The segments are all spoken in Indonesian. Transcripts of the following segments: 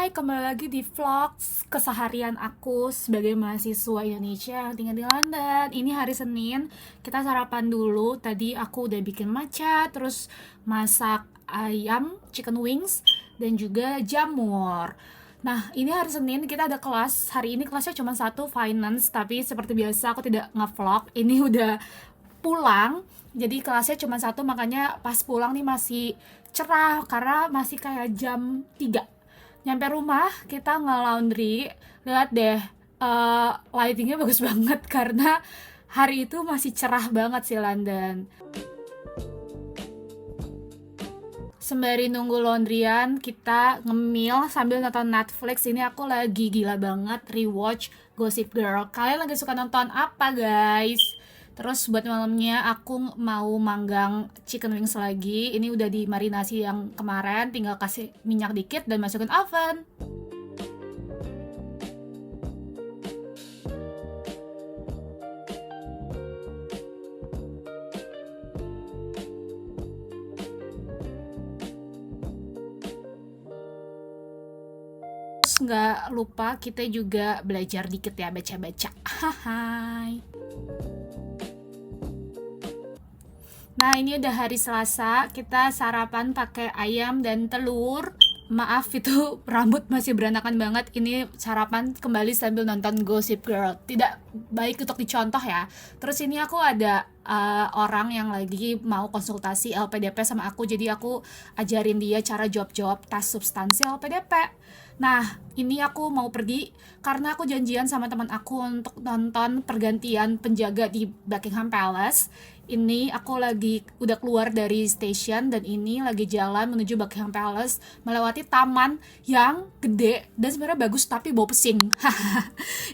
Hai, kembali lagi di vlog keseharian aku sebagai mahasiswa Indonesia yang tinggal di London. Ini hari Senin, kita sarapan dulu. Tadi aku udah bikin matcha, terus masak ayam, chicken wings, dan juga jamur. Nah, ini hari Senin, kita ada kelas. Hari ini kelasnya cuma satu, finance, tapi seperti biasa aku tidak nge-vlog. Ini udah pulang, jadi kelasnya cuma satu, makanya pas pulang nih masih cerah karena masih kayak jam 3. Nyampe rumah kita nge-laundry, lihat deh, lightingnya bagus banget karena hari itu masih cerah banget sih London. Sembari nunggu laundryan, kita ngemil sambil nonton Netflix. Ini aku lagi gila banget rewatch Gossip Girl. Kalian lagi suka nonton apa, guys? Terus buat malamnya aku mau manggang chicken wings lagi. Ini udah dimarinasi yang kemarin, tinggal kasih minyak dikit dan masukin oven. Terus nggak lupa kita juga belajar dikit ya, baca-baca. Hai. Nah, ini udah hari Selasa, kita sarapan pakai ayam dan telur. Maaf, itu rambut masih berantakan banget. Ini sarapan kembali sambil nonton Gossip Girl. Tidak baik untuk dicontoh ya. Terus ini aku ada orang yang lagi mau konsultasi LPDP sama aku. Jadi aku ajarin dia cara jawab-jawab tes substansi LPDP. Nah, ini aku mau pergi karena aku janjian sama teman aku untuk nonton pergantian penjaga di Buckingham Palace. Ini aku lagi udah keluar dari station dan ini lagi jalan menuju Buckingham Palace melewati taman yang gede dan sebenarnya bagus tapi bau pesing.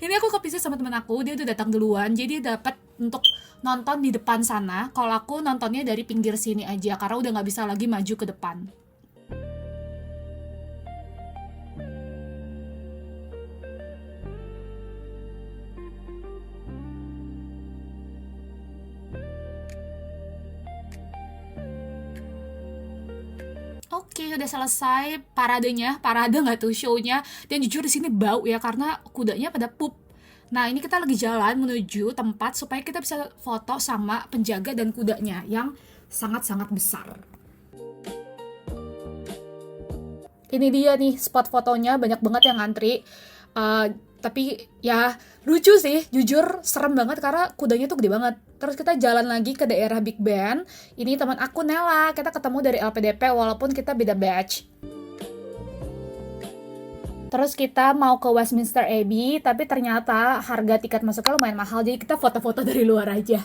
Ini aku kepisah sama teman aku, dia udah datang duluan jadi dapat untuk nonton di depan sana. Kalau aku nontonnya dari pinggir sini aja karena udah nggak bisa lagi maju ke depan. Oke, udah selesai paradenya, parade nggak tuh show-nya. Dan jujur di sini bau ya karena kudanya pada pup. Nah, ini kita lagi jalan menuju tempat supaya kita bisa foto sama penjaga dan kudanya yang sangat-sangat besar. Ini dia nih spot fotonya, banyak banget yang ngantri. Tapi ya lucu sih, jujur serem banget karena kudanya tuh gede banget. Terus kita jalan lagi ke daerah Big Ben. Ini teman aku Nela, kita ketemu dari LPDP walaupun kita beda batch. Terus kita mau ke Westminster Abbey, tapi ternyata harga tiket masuknya lumayan mahal, jadi kita foto-foto dari luar aja.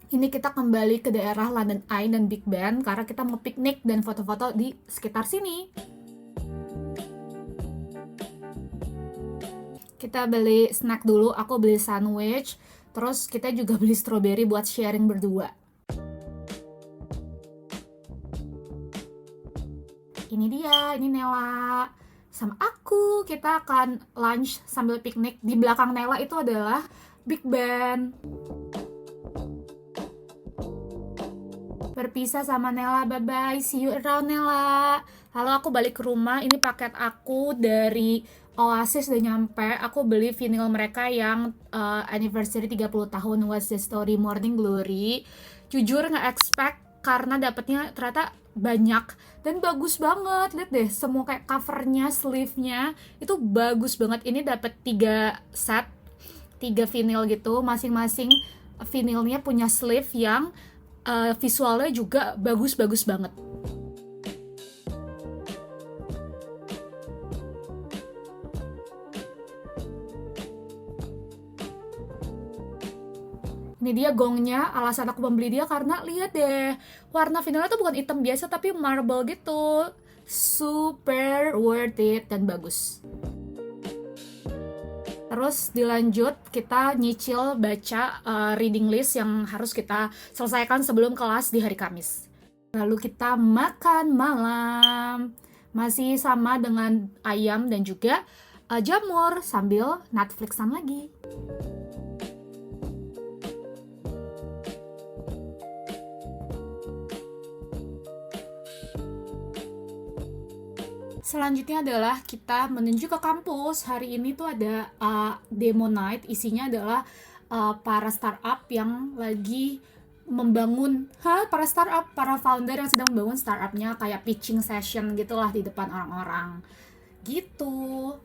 Ini kita kembali ke daerah London Eye dan Big Ben karena kita mau piknik dan foto-foto di sekitar sini. Kita beli snack dulu, aku beli sandwich, terus kita juga beli strawberry buat sharing berdua. Ini dia, ini Nela sama aku. Kita akan lunch sambil piknik. Di belakang Nela itu adalah Big Ben. Berpisah sama Nela, bye-bye, see you around Nela. Lalu aku balik ke rumah, ini paket aku dari Oasis udah nyampe. Aku beli vinyl mereka yang anniversary 30 tahun What's the Story Morning Glory. Jujur gak expect karena dapetnya ternyata banyak dan bagus banget. Lihat deh, semua kayak covernya, sleeve-nya itu bagus banget. Ini dapet 3 set, 3 vinyl gitu. Masing-masing vinylnya punya sleeve yang visualnya juga bagus-bagus banget. Ini dia gongnya, alasan aku membeli dia karena lihat deh, warna vinylnya tuh bukan hitam biasa tapi marble gitu. Super worth it dan bagus. Terus dilanjut kita nyicil baca reading list yang harus kita selesaikan sebelum kelas di hari Kamis. Lalu kita makan malam. Masih sama dengan ayam dan juga jamur sambil Netflixan lagi. Selanjutnya adalah kita menuju ke kampus. Hari ini tuh ada demo night, isinya adalah para startup yang lagi membangun, para founder yang sedang membangun startupnya, kayak pitching session gitulah di depan orang-orang gitu.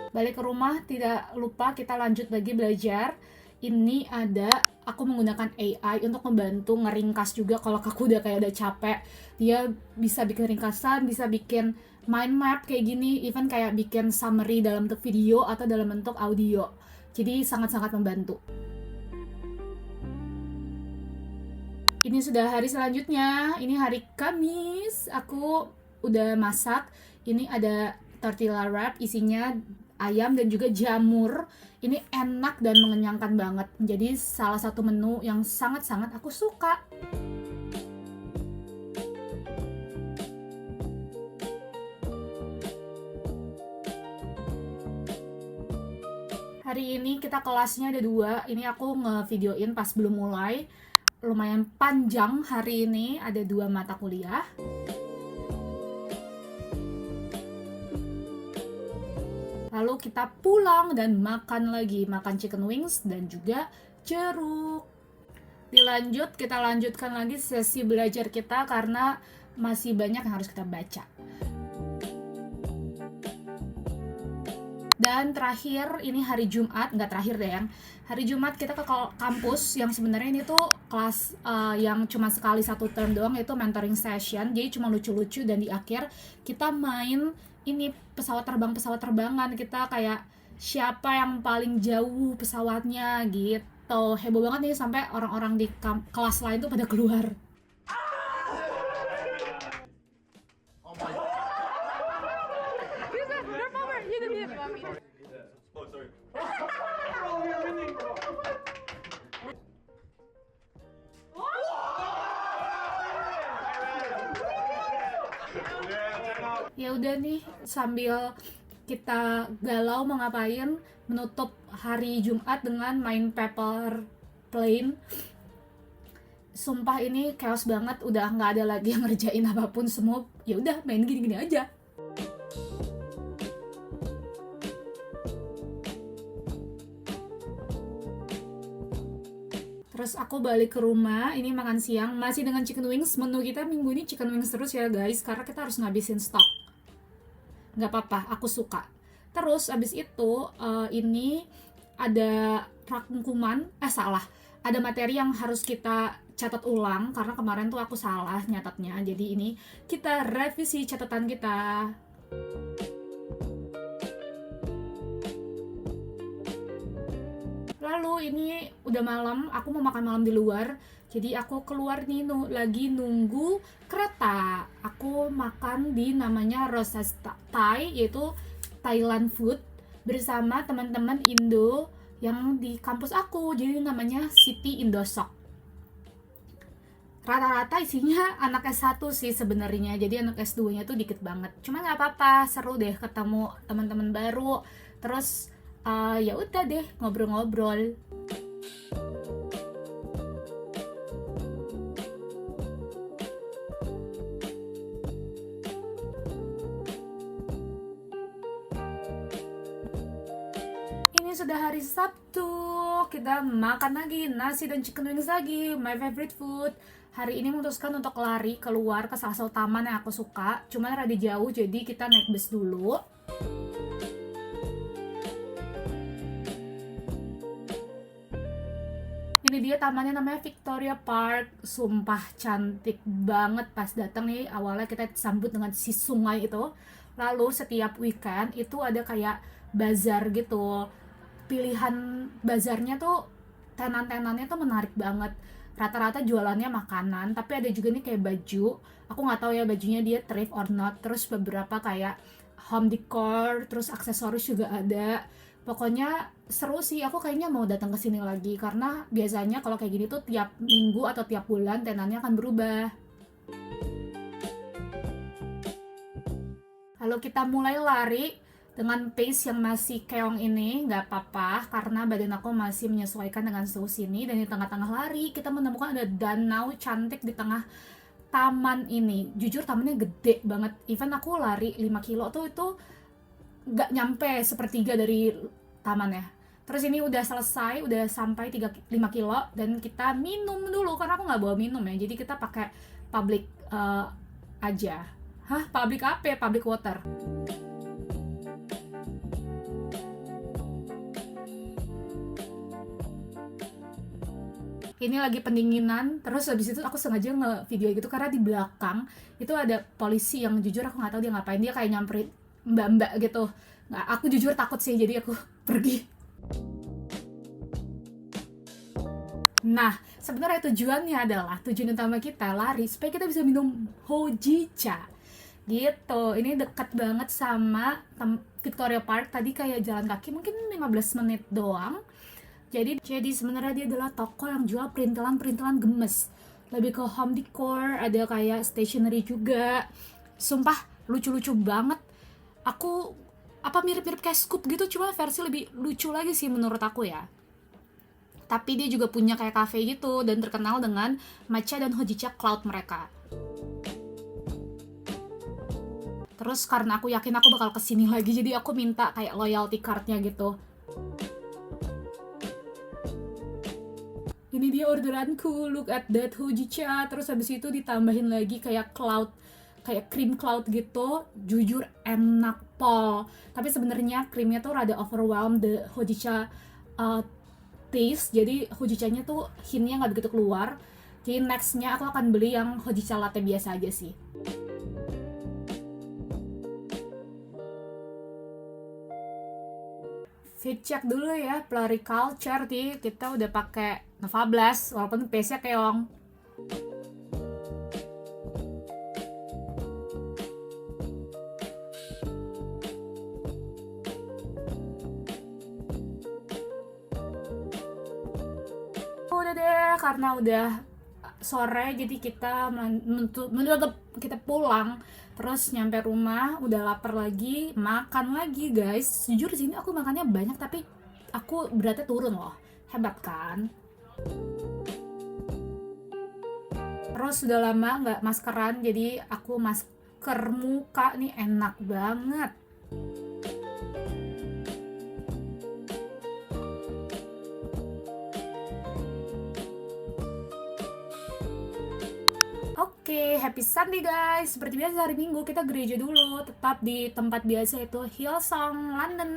Balik ke rumah, tidak lupa kita lanjut lagi belajar. Ini ada, aku menggunakan AI untuk membantu ngeringkas juga kalau aku udah kayak udah capek. Dia bisa bikin ringkasan, bisa bikin mind map kayak gini, even kayak bikin summary dalam bentuk video atau dalam bentuk audio. Jadi sangat-sangat membantu. Ini sudah hari selanjutnya, ini hari Kamis. Aku udah masak. Ini ada tortilla wrap, isinya ayam dan juga jamur. Ini enak dan mengenyangkan banget. Jadi salah satu menu yang sangat-sangat aku suka. Hari ini kita kelasnya ada 2. Ini aku ngevideoin pas belum mulai. Lumayan panjang hari ini, ada 2 mata kuliah. Lalu kita pulang dan makan lagi, makan chicken wings dan juga jeruk. Kita lanjutkan lagi sesi belajar kita karena masih banyak yang harus kita baca. Dan terakhir, ini hari Jumat, nggak terakhir deh yang hari Jumat kita ke kampus yang sebenarnya ini tuh kelas yang cuma sekali 1 term doang, yaitu mentoring session. Jadi cuma lucu-lucu dan di akhir kita main ini pesawat terbangan, kita kayak siapa yang paling jauh pesawatnya gitu. Heboh banget nih sampai orang-orang di kelas lain tuh pada keluar. Ya udah nih, sambil kita galau mau ngapain, menutup hari Jumat dengan main paper plane. Sumpah ini chaos banget, udah nggak ada lagi yang ngerjain apapun, semua ya udah main gini-gini aja. Terus aku balik ke rumah, ini makan siang masih dengan chicken wings. Menu kita minggu ini chicken wings terus ya guys, karena kita harus ngabisin stok. Nggak apa-apa, aku suka. Terus abis itu ini ada rangkuman, ada materi yang harus kita catat ulang karena kemarin tuh aku salah nyatatnya. Jadi ini kita revisi catatan kita. Lalu ini udah malam, aku mau makan malam di luar. Jadi aku keluar nih lagi nunggu kereta. Aku makan di namanya Rosas Thai, yaitu Thailand food bersama teman-teman Indo yang di kampus aku. Jadi namanya City Indosok. Rata-rata isinya anak S1 sih sebenarnya. Jadi anak S2-nya tuh dikit banget. Cuma nggak apa-apa, seru deh ketemu teman-teman baru. Terus ya udah deh ngobrol-ngobrol. Ini sudah hari Sabtu, kita makan lagi nasi dan chicken wings lagi, my favorite food. Hari ini memutuskan untuk lari keluar ke salah satu taman yang aku suka, cuman rada jauh jadi kita naik bus dulu. Ini dia tamannya, namanya Victoria Park. Sumpah cantik banget. Pas datang nih awalnya kita sambut dengan si sungai itu. Lalu setiap weekend itu ada kayak bazar gitu. Pilihan bazarnya tuh, tenan-tenannya tuh menarik banget. Rata-rata jualannya makanan, tapi ada juga nih kayak baju. Aku nggak tahu ya bajunya dia thrift or not. Terus beberapa kayak home decor, terus aksesoris juga ada. Pokoknya seru sih, aku kayaknya mau datang ke sini lagi karena biasanya kalau kayak gini tuh tiap minggu atau tiap bulan tenannya akan berubah. Lalu kita mulai lari, dengan pace yang masih keong ini nggak apa-apa karena badan aku masih menyesuaikan dengan suhu sini. Dan di tengah-tengah lari kita menemukan ada danau cantik di tengah taman ini. Jujur tamannya gede banget, even aku lari 5 kilo tuh itu nggak nyampe sepertiga dari tamannya. Terus ini udah selesai, udah sampai 5 kilo dan kita minum dulu karena aku nggak bawa minum ya, jadi kita pakai public aja. Hah, public apa ya? Public water. Ini lagi pendinginan, terus habis itu aku sengaja nge-video gitu karena di belakang itu ada polisi yang jujur aku nggak tahu dia ngapain, dia kayak nyamperin mbak-mbak gitu. Nggak, aku jujur takut sih, jadi aku pergi. Nah, sebenarnya tujuan utama kita lari supaya kita bisa minum hojicha gitu. Ini dekat banget sama Victoria Park, tadi kayak jalan kaki mungkin 15 menit doang. Jadi sebenarnya dia adalah toko yang jual perintilan gemes. Lebih ke home decor, ada kayak stationery juga. Sumpah lucu-lucu banget. Aku mirip-mirip kayak Scoop gitu, cuma versi lebih lucu lagi sih menurut aku ya. Tapi dia juga punya kayak cafe gitu dan terkenal dengan matcha dan hojicha cloud mereka. Terus karena aku yakin aku bakal kesini lagi, jadi aku minta kayak loyalty cardnya gitu. Ini dia orderanku, look at that hojicha. Terus habis itu ditambahin lagi kayak cloud, kayak cream cloud gitu. Jujur enak pol. Tapi sebenarnya krimnya tuh rada overwhelmed the hojicha taste. Jadi hojichanya tuh hintnya nggak begitu keluar. Jadi nextnya aku akan beli yang hojicha latte biasa aja sih. Fit check dulu ya, Floriculture nih, kita udah pakai Nova Blast walaupun pace-nya keong. Udah deh, karena udah sore jadi kita menutup, kita pulang. Terus nyampe rumah udah lapar lagi, makan lagi guys. Jujur di sini aku makannya banyak tapi aku beratnya turun loh, hebat kan? Terus sudah lama nggak maskeran, jadi aku masker muka nih, enak banget. Oke, happy Sunday guys. Seperti biasa hari Minggu kita gereja dulu, tetap di tempat biasa itu Hillsong, London.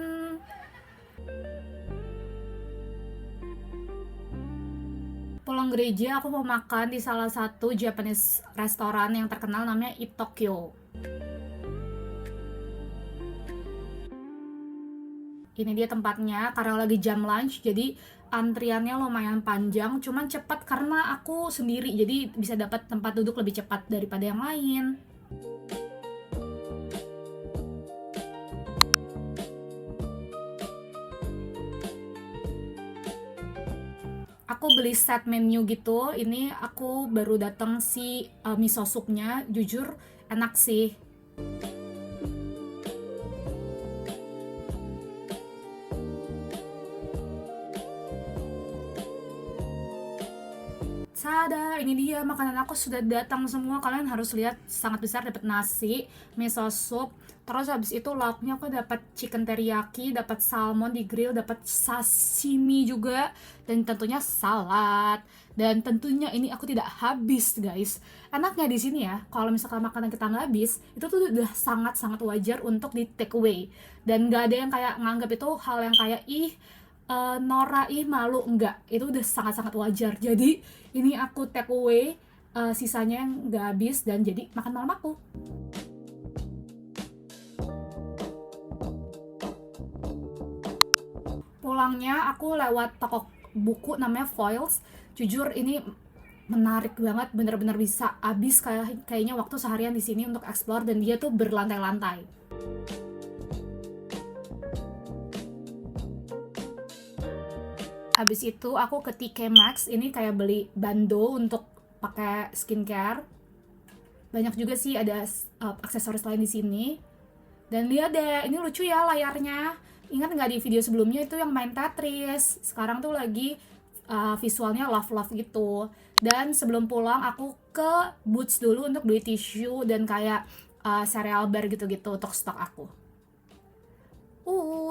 Pulang gereja aku mau makan di salah satu Japanese restoran yang terkenal namanya Eat Tokyo. Ini dia tempatnya, karena lagi jam lunch jadi antriannya lumayan panjang, cuman cepat karena aku sendiri jadi bisa dapat tempat duduk lebih cepat daripada yang lain. Aku beli set menu gitu. Ini aku baru datang si miso supnya, jujur enak sih. Tada, ini dia makanan aku sudah datang semua. Kalian harus lihat, sangat besar, dapat nasi, miso soup, terus habis itu lauknya aku dapat chicken teriyaki, dapat salmon di grill, dapat sashimi juga, dan tentunya salad. Dan tentunya ini aku tidak habis guys. Enaknya di sini ya, kalau misalkan makanan kita nggak habis, itu tuh udah sangat-sangat wajar untuk di take away. Dan nggak ada yang kayak nganggap itu hal yang kayak Nora malu, enggak, itu udah sangat-sangat wajar. Jadi ini aku take away, sisanya yang nggak habis dan jadi makan malam aku. Pulangnya aku lewat toko buku namanya Foils. Jujur ini menarik banget, bener-bener bisa habis kayaknya waktu seharian di sini untuk explore, dan dia tuh berlantai-lantai. Habis itu aku ke TK Maxx, ini kayak beli bando untuk pakai skincare. Banyak juga sih ada aksesoris lain di sini. Dan lihat deh, ini lucu ya layarnya. Ingat nggak di video sebelumnya itu yang main Tetris? Sekarang tuh lagi visualnya love gitu. Dan sebelum pulang aku ke Boots dulu untuk beli tisu dan kayak cereal bar gitu-gitu untuk stok aku.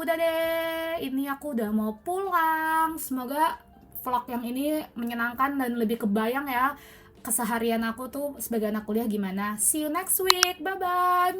Udah deh, ini aku udah mau pulang. Semoga vlog yang ini menyenangkan dan lebih kebayang ya keseharian aku tuh sebagai anak kuliah gimana. See you next week, bye bye.